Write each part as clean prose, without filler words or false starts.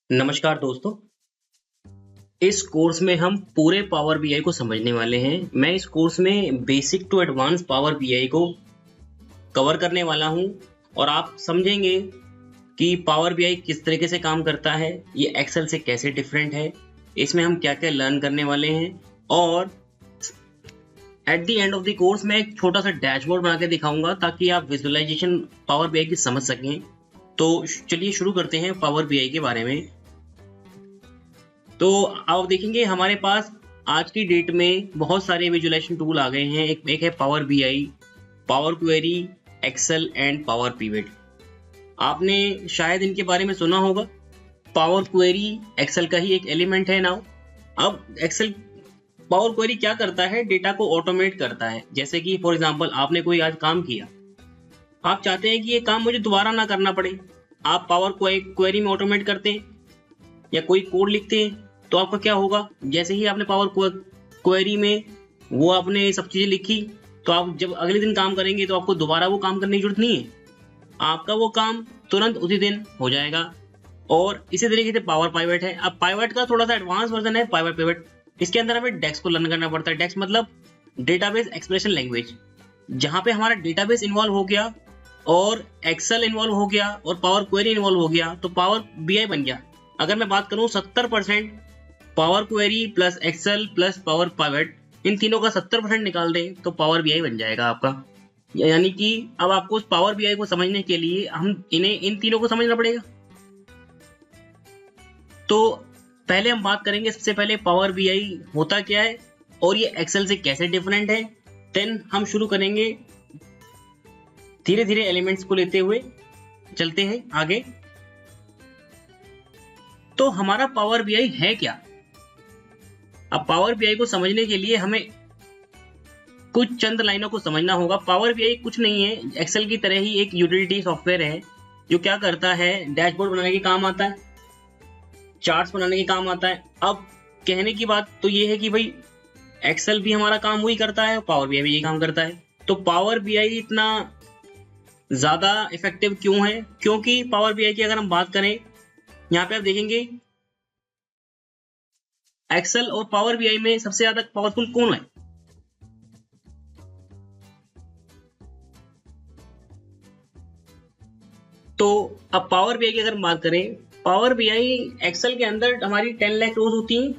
नमस्कार दोस्तों। इस कोर्स में हम पूरे पावर बीआई को समझने वाले हैं। मैं इस कोर्स में basic to advance Power BI को कवर करने वाला हूं और आप समझेंगे कि पावर बीआई किस तरीके से काम करता है, ये एक्सेल से कैसे डिफरेंट है, इसमें हम क्या-क्या लर्न करने वाले हैं और at the end of the course मैं एक छोटा सा डैशबोर्ड बना के दिखाऊंगा ताकि आप विजुअलाइजेशन पावर बीआई की समझ सकें। तो चलिए शुरू करते हैं पावर बीआई के बारे में। तो आप देखेंगे हमारे पास आज की डेट में बहुत सारे विजुअलाइजेशन टूल आ गए हैं। एक है Power BI, Power Query, Excel and Power Pivot. आपने शायद इनके बारे में सुना होगा। पावर क्वेरी एक्सेल का ही एक एलिमेंट है नाउ। अब एक्सेल पावर क्वेरी क्या करता है, डेटा को ऑटोमेट करता है। जैसे कि फॉर एग्जांपल आपने कोई आज काम किया, आप चाहते हैं कि ये काम मुझे दोबारा ना करना पड़े, आप पावर क्वेरी में ऑटोमेट करते हैं या कोई कोड लिखते हैं तो आपका क्या होगा, जैसे ही आपने पावर क्वेरी में वो आपने सब चीजें लिखी तो आप जब अगले दिन काम करेंगे तो आपको दोबारा वो काम करने की जरूरत नहीं है, आपका वो काम तुरंत उसी दिन हो जाएगा। और इसी तरीके से पावर पाइवट है। अब पाइवट का थोड़ा सा एडवांस वर्जन है पावर पिवट। इसके अंदर हमें डेक्स को लर्न करना पड़ता है। डेक्स मतलब डेटाबेस एक्सप्रेशन लैंग्वेज, जहां पे हमारा डेटाबेस इन्वॉल्व हो गया और एक्सेल इन्वॉल्व हो गया और पावर क्वेरी इन्वॉल्व हो गया तो पावर बीआई बन गया। अगर मैं बात करूं 70% power query plus Excel plus power pivot, इन तीनों का 70% निकाल दें तो पावर बीआई बन जाएगा आपका। यानी कि अब आपको उस पावर बीआई को समझने के लिए हम इन तीनों को समझना पड़ेगा। तो पहले हम बात करेंगे सबसे पहले पावर बीआई होता क्या है और ये एक्सेल से कैसे डिफरेंट है। देन हम शुरू करेंगे, धीरे धीरे एलिमेंट्स को लेते हुए चलते हैं आगे। तो हमारा पावर बीआई है क्या। अब पावर बीआई को समझने के लिए हमें कुछ चंद लाइनों को समझना होगा। पावर बीआई कुछ नहीं है, एक्सेल की तरह ही एक यूटिलिटी सॉफ्टवेयर है जो क्या करता है, डैशबोर्ड बनाने के काम आता है, चार्ट्स बनाने के काम आता है। अब कहने की बात तो ये है कि भाई एक्सेल भी हमारा काम वही करता है, पावर बीआई भी यही काम करता है। तो पावर बीआई इतना ज्यादा इफेक्टिव क्यों है, क्योंकि पावर बीआई की अगर हम बात करें, यहाँ पे आप देखेंगे एक्सेल और पावर बीआई में सबसे ज्यादा पावरफुल कौन है। तो अब पावर बीआई की अगर बात करें, पावर बीआई एक्सेल के अंदर हमारी 10 लाख रोज होती हैं,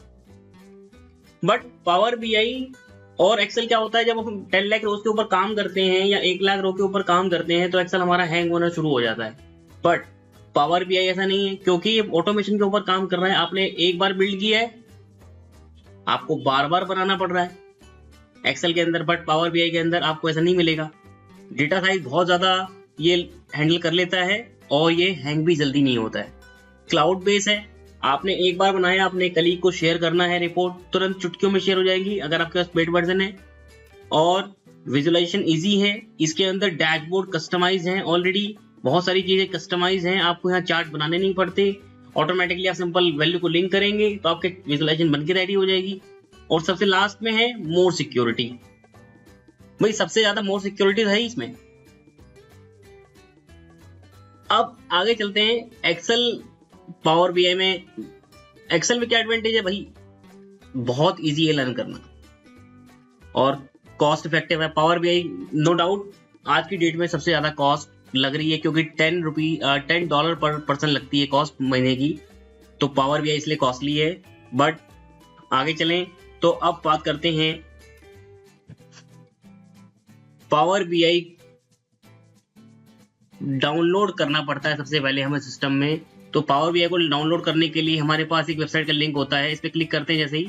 बट पावर बीआई और एक्सेल क्या होता है, जब हम 10 लाख रोज के ऊपर काम करते हैं या 1 लाख रो के ऊपर काम करते हैं तो एक्सेल हमारा हैंग होना शुरू हो जाता है। बट पावर बीआई ऐसा नहीं है, क्योंकि ये ऑटोमेशन के ऊपर काम कर रहा है। आपने एक बार बिल्ड किया है, आपको बार बार बनाना पड़ रहा है एक्सेल के अंदर, बट पावर बीआई के अंदर आपको ऐसा नहीं मिलेगा। डेटा साइज बहुत ज्यादा ये हैंडल कर लेता है और ये हैंग भी जल्दी नहीं होता है। क्लाउड बेस है, आपने एक बार बनाया, अपने कलीग को शेयर करना है रिपोर्ट, तुरंत चुटकियों में शेयर हो जाएगी अगर आपके पास पेड वर्जन है। और विजुअलाइजेशन इजी है, इसके अंदर डैशबोर्ड कस्टमाइज है, ऑलरेडी बहुत सारी चीजें कस्टमाइज हैं, आपको यहाँ चार्ट बनाने नहीं पड़ते। ऑटोमेटिकली आप सिंपल वैल्यू को लिंक करेंगे तो आपके विजुअलाइजेशन बनके रेडी हो जाएगी। और सबसे लास्ट में है मोर सिक्योरिटी। भाई सबसे ज्यादा मोर सिक्योरिटी है इसमें। अब आगे चलते हैं एक्सेल पावर बीआई में। एक्सेल में क्या एडवांटेज है भाई, बहुत इजी है लर्न करना और कॉस्ट इफेक्टिव है। पावर बीआई नो डाउट आज की डेट में सबसे ज्यादा कॉस्ट लग रही है, क्योंकि $10 पर पर्सन लगती है कॉस्ट महीने की। तो पावर बीआई इसलिए कॉस्टली है। बट आगे चलें तो अब बात करते हैं पावर बीआई डाउनलोड करना पड़ता है सबसे पहले हमें सिस्टम में। तो पावर बीआई को डाउनलोड करने के लिए हमारे पास एक वेबसाइट का लिंक होता है, इस पे क्लिक करते हैं जैसे ही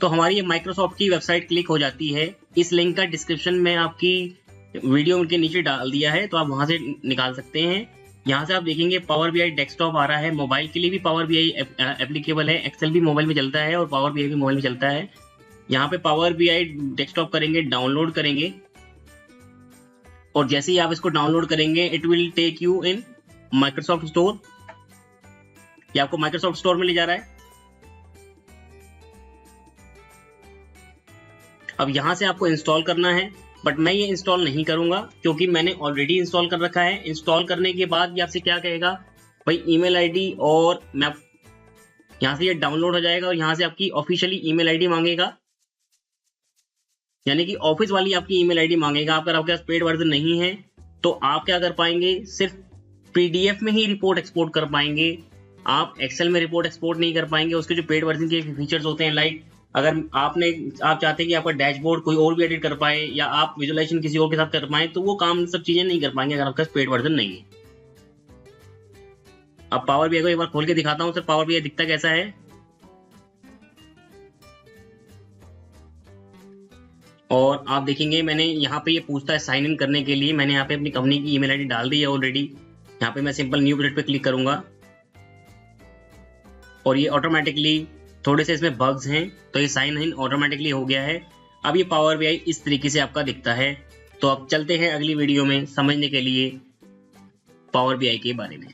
तो हमारी ये माइक्रोसॉफ्ट की वेबसाइट क्लिक हो जाती है। इस लिंक का डिस्क्रिप्शन में आपकी वीडियो के नीचे डाल दिया है, तो आप वहां से निकाल सकते हैं। यहाँ से आप देखेंगे पावर बीआई डेस्कटॉप आ रहा है, मोबाइल के लिए भी पावर बीआई एप्लीकेबल है। एक्सेल भी मोबाइल में चलता है और पावर बीआई भी मोबाइल में चलता है। यहाँ पे पावर बीआई डेस्कटॉप करेंगे, डाउनलोड करेंगे और जैसे ही आप इसको डाउनलोड करेंगे it will take you in Microsoft Store. ये आपको माइक्रोसॉफ्ट स्टोर में ले जा रहा है। अब यहां से आपको इंस्टॉल करना है, बट मैं ये इंस्टॉल नहीं करूंगा क्योंकि मैंने ऑलरेडी इंस्टॉल कर रखा है। इंस्टॉल करने के बाद ये आपसे क्या कहेगा भाई ईमेल आईडी, और मैं यहाँ से ये डाउनलोड हो जाएगा और यहाँ से आपकी ऑफिशियली ईमेल आईडी मांगेगा, यानी कि ऑफिस वाली आपकी ईमेल आईडी मांगेगा। अगर आपके पास पेड वर्जन नहीं है तो आप क्या कर पाएंगे, सिर्फ पीडीएफ में ही रिपोर्ट एक्सपोर्ट कर पाएंगे, आप एक्सेल में रिपोर्ट एक्सपोर्ट नहीं कर पाएंगे। उसके जो पेड वर्जन के फीचर्स होते हैं, लाइक अगर आप चाहते हैं कि आपका डैशबोर्ड कोई और भी एडिट कर पाए या आप विजुअलाइजेशन किसी और के साथ कर पाए, तो वो काम सब चीजें नहीं कर पाएंगे अगर आपके पास पेड वर्जन नहीं है। अब पावर बीआई को एक बार खोल के दिखाता हूँ सर, पावर बीआई दिखता कैसा है। और आप देखेंगे मैंने यहाँ पे ये पूछता है साइन इन करने के लिए, मैंने यहाँ पे अपनी कंपनी की ईमेल आईडी डाल दी है ऑलरेडी। यहाँ पे मैं सिंपल न्यू प्रोजेक्ट पे क्लिक करूंगा और ये ऑटोमेटिकली, थोड़े से इसमें बग्स हैं तो ये साइन इन ऑटोमेटिकली हो गया है। अब ये पावर बीआई इस तरीके से आपका दिखता है। तो अब चलते हैं अगली वीडियो में समझने के लिए पावर बीआई के बारे में।